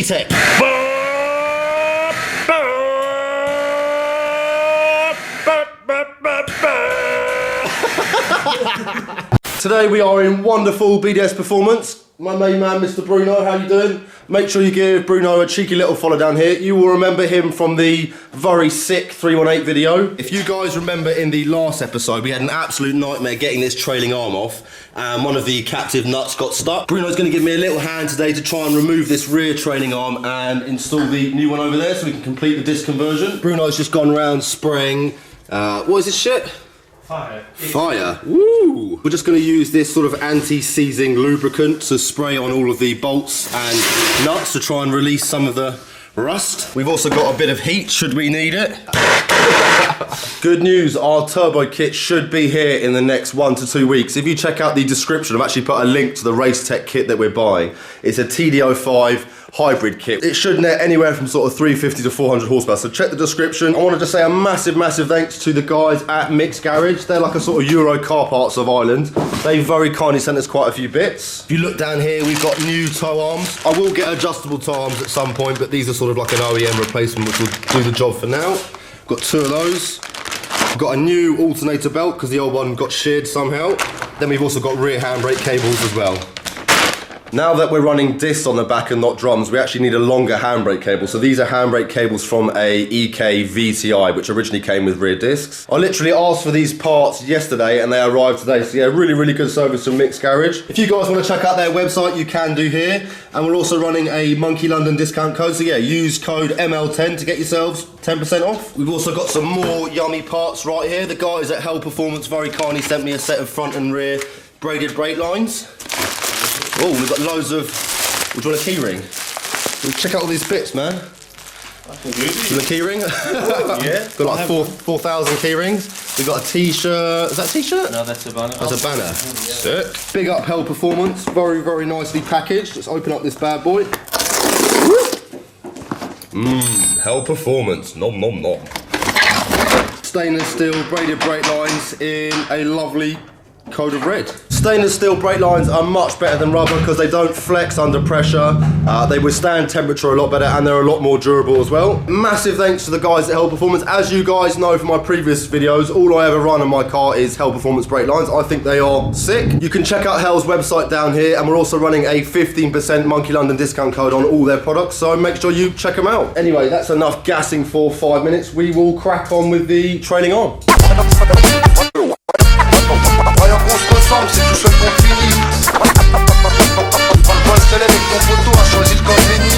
Tech. Today we are in wonderful BDS Performance. My main man, Mr. Bruno, how you doing? Make sure you give Bruno a cheeky little follow down here. You will remember him from the very sick 318 video. If you guys remember in the last episode, we had an absolute nightmare getting this trailing arm off, and one of the captive nuts got stuck. Bruno's going to give me a little hand today to try and remove this rear trailing arm and install the new one over there so we can complete the disc conversion. Bruno's just gone around spraying, what is this shit? Fire. Woo! We're just going to use this sort of anti-seizing lubricant to spray on all of the bolts and nuts to try and release some of the rust. We've also got a bit of heat should we need it. Good news, our turbo kit should be here in the next 1 to 2 weeks. If you check out the description, I've actually put a link to the Race Tech kit that we're buying. It's a TD05 hybrid kit. It should net anywhere from sort of 350 to 400 horsepower, so check the description. I wanted to say a massive thanks to the guys at Mix Garage. They're like a sort of Euro car parts of Ireland. They very kindly sent us quite a few bits. If you look down here, we've got new toe arms. I will get adjustable toe arms at some point, but these are sort of like an OEM replacement, which will do the job for now. Got 2 of those. We've got a new alternator belt because the old one got sheared somehow. Then we've also got rear handbrake cables as well. Now that we're running discs on the back and not drums, we actually need a longer handbrake cable. So these are handbrake cables from a EK VTI, which originally came with rear discs. I literally asked for these parts yesterday and they arrived today. So yeah, really good service from Mix Garage. If you guys want to check out their website, you can do here. And we're also running a Monky London discount code. So yeah, use code ML10 to get yourselves 10% off. We've also got some more yummy parts right here. The guys at Hell Performance very kindly sent me a set of front and rear braided brake lines. Oh, we've got loads of... Would you want a key ring? Check out all these bits, man. I can do it. You want a key ring? Yeah. Got like 4,000 key rings. We've got a t-shirt. Is that a t-shirt? No, that's a banner. That's a banner. Sick. Big up Hell Performance. Very nicely packaged. Let's open up this bad boy. Hell Performance. Nom nom nom. Stainless steel braided brake lines in a lovely code of red. Stainless steel brake lines are much better than rubber because they don't flex under pressure. They withstand temperature a lot better and they're a lot more durable as well. Massive thanks to the guys at Hell Performance. As you guys know from my previous videos, all I ever run on my car is Hell Performance brake lines. I think they are sick. You can check out Hell's website down here, and we're also running a 15% Monky London discount code on all their products, so make sure you check them out. Anyway, that's enough gassing for 5 minutes. We will crack on with the trailing arm. C'est tout seul qu'on finit. On se lève avec ton photo, a choisi le code béni.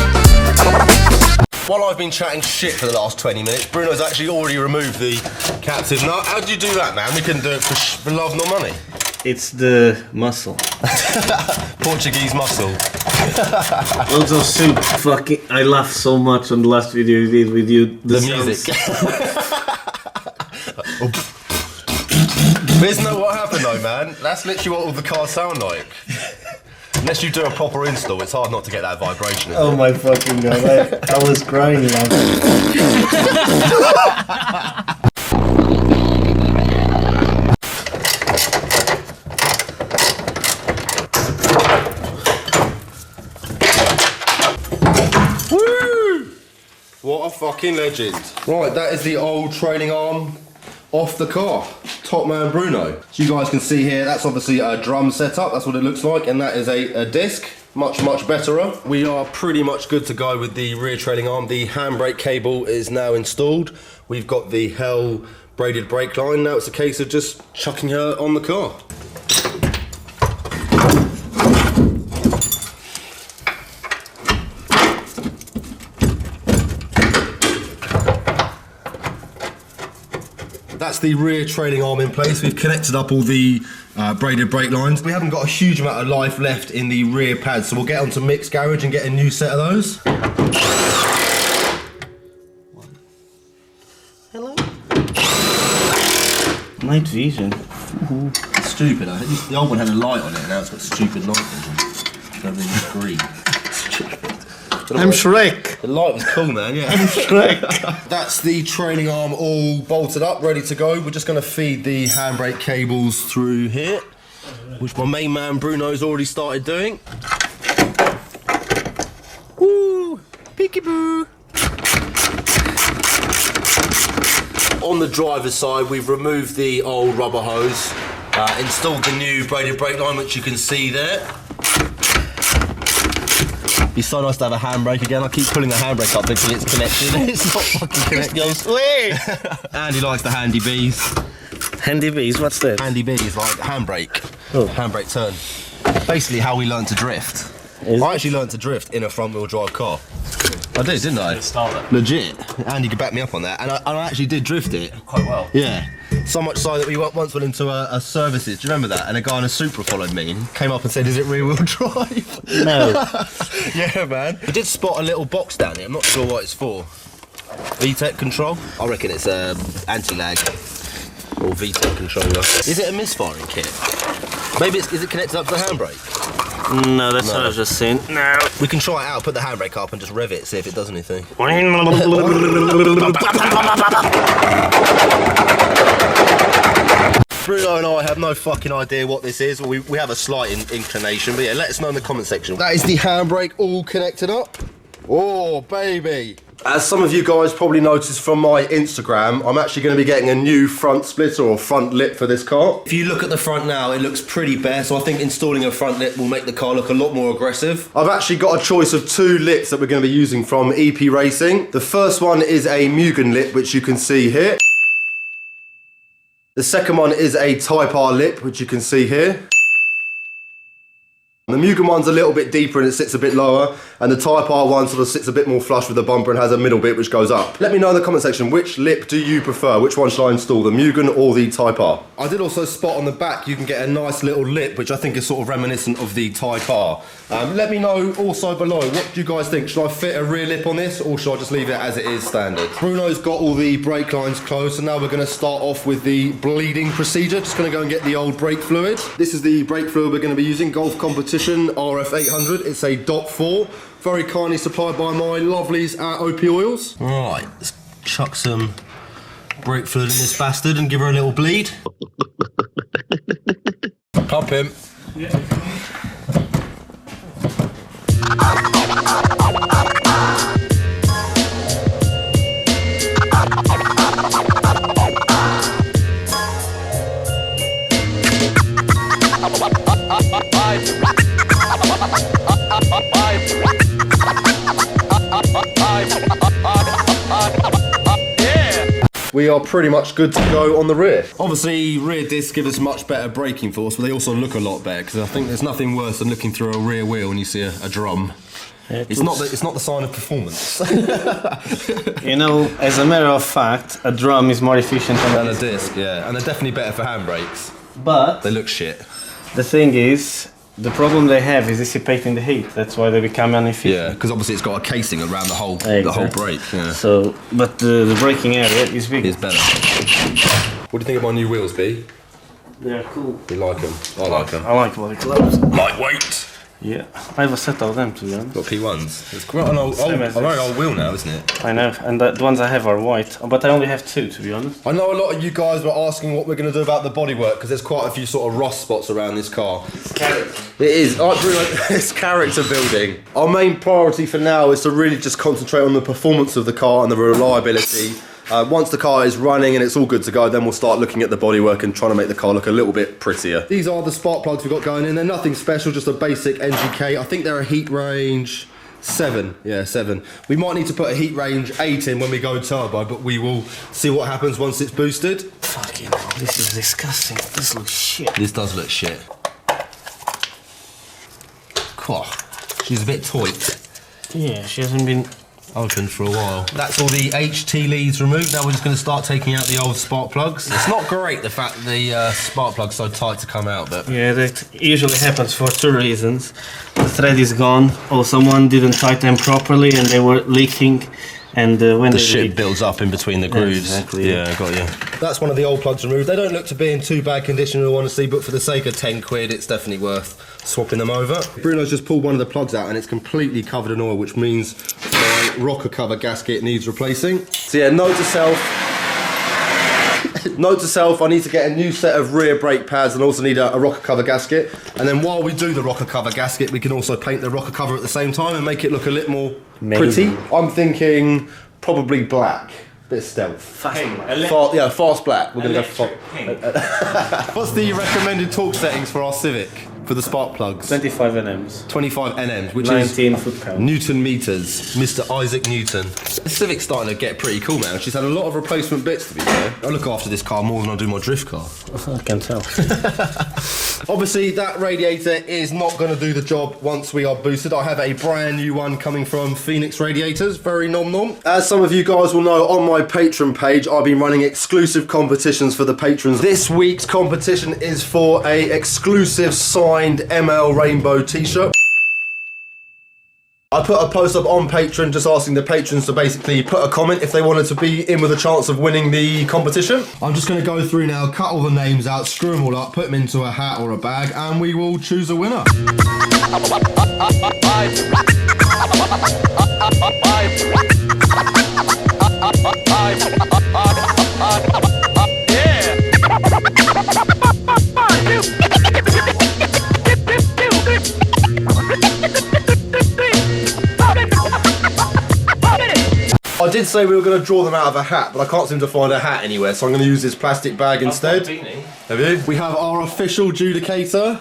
While I've been chatting shit for the last 20 minutes, Bruno's actually already removed the captive nut. How do you do that, man? We couldn't do it for love nor money. It's the muscle. Portuguese muscle. Loads of soup. Fucking, I laughed so much on the last video you did with you. The music. But isn't that what happened though, man? That's literally what all the cars sound like. Unless you do a proper install, it's hard not to get that vibration. Oh my fucking god, I was crying laughing. Woo! What a fucking legend. Right, that is the old trailing arm off the car. Top man Bruno. So you guys can see here, that's obviously a drum setup, that's what it looks like, and that is a disc, much betterer. We are pretty much good to go with the rear trailing arm. The handbrake cable is now installed. We've got the Hell braided brake line. Now it's a case of just chucking her on the car. That's the rear trailing arm in place. We've connected up all the braided brake lines. We haven't got a huge amount of life left in the rear pads, so we'll get onto Mix Garage and get a new set of those. Hello? Night vision. Ooh. Stupid. The old one had a light on it, and now it's got stupid night vision. Everything's green. Stupid. I'm Shrek. The light was cool, man, yeah. I'm Shrek. That's the trailing arm all bolted up, ready to go. We're just going to feed the handbrake cables through here, which my main man Bruno's already started doing. Woo! Peekaboo. On the driver's side, we've removed the old rubber hose, installed the new braided brake line, which you can see there. It'd be so nice to have a handbrake again. I keep pulling the handbrake up until it's connected. It's not fucking connected. Andy likes the handy bees. Handy bees, what's that? Handy bees, like handbrake. Oh. Handbrake turn. Basically how we learned to drift. I actually learned to drift in a front-wheel drive car. I did, didn't I? Legit. Andy could back me up on that. And I actually did drift it. Quite well. Yeah. So much so that we once went into a services. Do you remember that? And a guy in a Supra followed me and came up and said, "Is it rear-wheel drive?" No. Yeah, man. We did spot a little box down here. I'm not sure what it's for. VTEC control? I reckon it's anti-lag. Or VTEC controller. Is it a misfiring kit? Maybe is it connected up to the handbrake? No, that's what I've just seen. No. We can try it out, put the handbrake up and just rev it, see if it does anything. Bruno and I have no fucking idea what this is. Well, we have a slight inclination, but yeah, let us know in the comment section. That is the handbrake all connected up. Oh, baby. As some of you guys probably noticed from my Instagram, I'm actually going to be getting a new front splitter or front lip for this car. If you look at the front now, it looks pretty bare, so I think installing a front lip will make the car look a lot more aggressive. I've actually got a choice of 2 lips that we're going to be using from EP Racing. The first one is a Mugen lip, which you can see here. The second one is a Type R lip, which you can see here. The Mugen one's a little bit deeper and it sits a bit lower, and the Type R one sort of sits a bit more flush with the bumper and has a middle bit which goes up. Let me know in the comment section, which lip do you prefer? Which one should I install, the Mugen or the Type R? I did also spot on the back you can get a nice little lip which I think is sort of reminiscent of the Type R. Let me know also below, what do you guys think? Should I fit a rear lip on this or should I just leave it as it is standard? Bruno's got all the brake lines closed, so now we're going to start off with the bleeding procedure. Just going to go and get the old brake fluid. This is the brake fluid we're going to be using, Golf Competition RF800. It's a .4, very kindly supplied by my lovelies at OP Oils. Right, let's chuck some brake fluid in this bastard and give her a little bleed. Pump him. Yeah. We are pretty much good to go on the rear. Obviously, rear discs give us much better braking force, but they also look a lot better, because I think there's nothing worse than looking through a rear wheel when you see a drum. It's not the sign of performance. You know, as a matter of fact, a drum is more efficient than a disc, yeah. And they're definitely better for handbrakes. But they look shit. The thing is, the problem they have is dissipating the heat. That's why they become inefficient. Yeah, because obviously it's got a casing around the whole brake. Yeah. So, but the braking area is big. It's better. What do you think of my new wheels, B? They're cool. You like them? I like them. I like what it gloves. Lightweight. Yeah, I have a set of them, to be honest. Got P1s. It's quite an old wheel now, isn't it? I know, and the ones I have are white, but I only have 2, to be honest. I know a lot of you guys were asking what we're going to do about the bodywork, because there's quite a few sort of rust spots around this car. It's character. It is. It's character building. Our main priority for now is to really just concentrate on the performance of the car and the reliability. Once the car is running and it's all good to go, then we'll start looking at the bodywork and trying to make the car look a little bit prettier. These are the spark plugs we've got going in. They're nothing special, just a basic NGK. I think they're a heat range 7. Yeah, 7. We might need to put a heat range 8 in when we go turbo, but we will see what happens once it's boosted. Fucking hell, this is disgusting. This looks shit. This does look shit. Cool. She's a bit toit. Yeah, she hasn't been open for a while. That's all the HT leads removed. Now we're just going to start taking out the old spark plugs. It's not great, the fact that the spark plug's so tight to come out, but yeah, that usually happens for 2 reasons. The thread is gone, or someone didn't tighten them properly and they were leaking, and when the shit builds up in between the grooves. Exactly. Yeah, got you. That's one of the old plugs removed. They don't look to be in too bad condition, in all honesty, but for the sake of 10 quid, it's definitely worth swapping them over. Bruno's just pulled one of the plugs out and it's completely covered in oil, which means my rocker cover gasket needs replacing. So yeah, note to self, Note to self, I need to get a new set of rear brake pads and also need a rocker cover gasket. And then while we do the rocker cover gasket, we can also paint the rocker cover at the same time and make it look a little more pretty. I'm thinking probably black. Bit of stealth. Fast black. We're going to go for What's the recommended torque settings for our Civic? For the spark plugs? 25 NMs. 25 NMs, which 19 is foot-pounds. Newton meters. Mr. Isaac Newton. The Civic's starting to get pretty cool now. She's had a lot of replacement bits, to be fair. I look after this car more than I do my drift car. I can tell. Obviously, that radiator is not going to do the job once we are boosted. I have a brand new one coming from Phoenix Radiators. Very nom-nom. As some of you guys will know, on my Patreon page, I've been running exclusive competitions for the patrons. This week's competition is for a exclusive signed ML Rainbow t-shirt. I put a post up on Patreon just asking the patrons to basically put a comment if they wanted to be in with a chance of winning the competition. I'm just going to go through now, cut all the names out, screw them all up, put them into a hat or a bag, and we will choose a winner. I did say we were going to draw them out of a hat, but I can't seem to find a hat anywhere, so I'm going to use this plastic bag instead. Have you? We have our official judicator.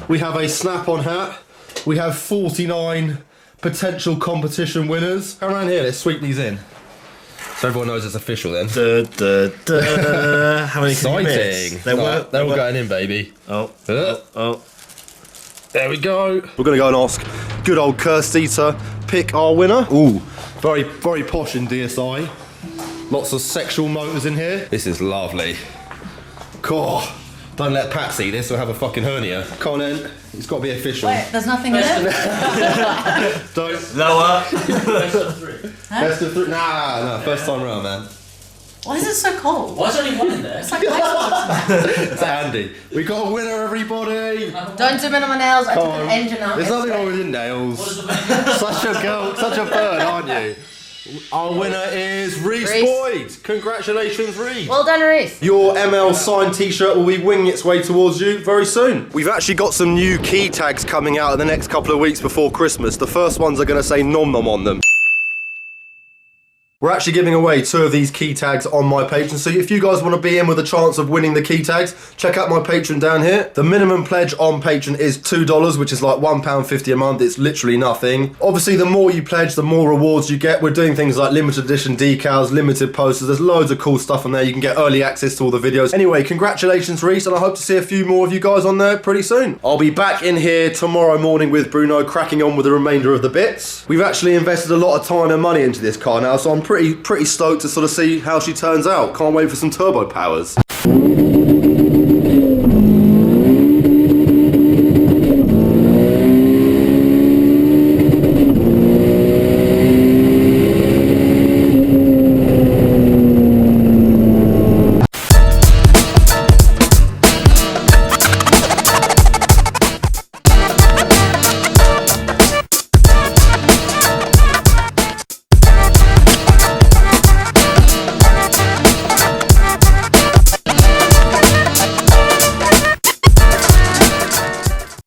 We have a snap-on hat. We have 49 potential competition winners. Come around here, let's sweep these in. So everyone knows it's official then. How many exciting. They're all going in, baby. Oh. There we go. We're going to go and ask good old Kirsty to pick our winner. Ooh, very, very posh in DSI. Lots of sexual motors in here. This is lovely. Cool. Don't let Pat see this, we'll have a fucking hernia. Come on in. It's got to be official. Wait, there's nothing in it? Don't. Lower. Best of three. Nah, first time round, man. Why is it so cold? Why is there only one in there? It's like ice. It's Andy. We got a winner, everybody. Don't zoom in on my nails. I took Come on. an engine out. There's nothing wrong with your nails. Such a girl, such a bird, aren't you? Our winner is Reese Boyd. Congratulations, Reese. Well done, Reese. Your ML signed t-shirt will be winging its way towards you very soon. We've actually got some new key tags coming out in the next couple of weeks before Christmas. The first ones are going to say nom nom on them. We're actually giving away 2 of these key tags on my Patreon, so if you guys want to be in with a chance of winning the key tags, check out my Patreon down here. The minimum pledge on Patreon is $2, which is like £1.50 a month. It's literally nothing. Obviously, the more you pledge, the more rewards you get. We're doing things like limited edition decals, limited posters. There's loads of cool stuff on there. You can get early access to all the videos. Anyway, congratulations, Reese, and I hope to see a few more of you guys on there pretty soon. I'll be back in here tomorrow morning with Bruno, cracking on with the remainder of the bits. We've actually invested a lot of time and money into this car now, so I'm pretty stoked to sort of see how she turns out. Can't wait for some turbo powers.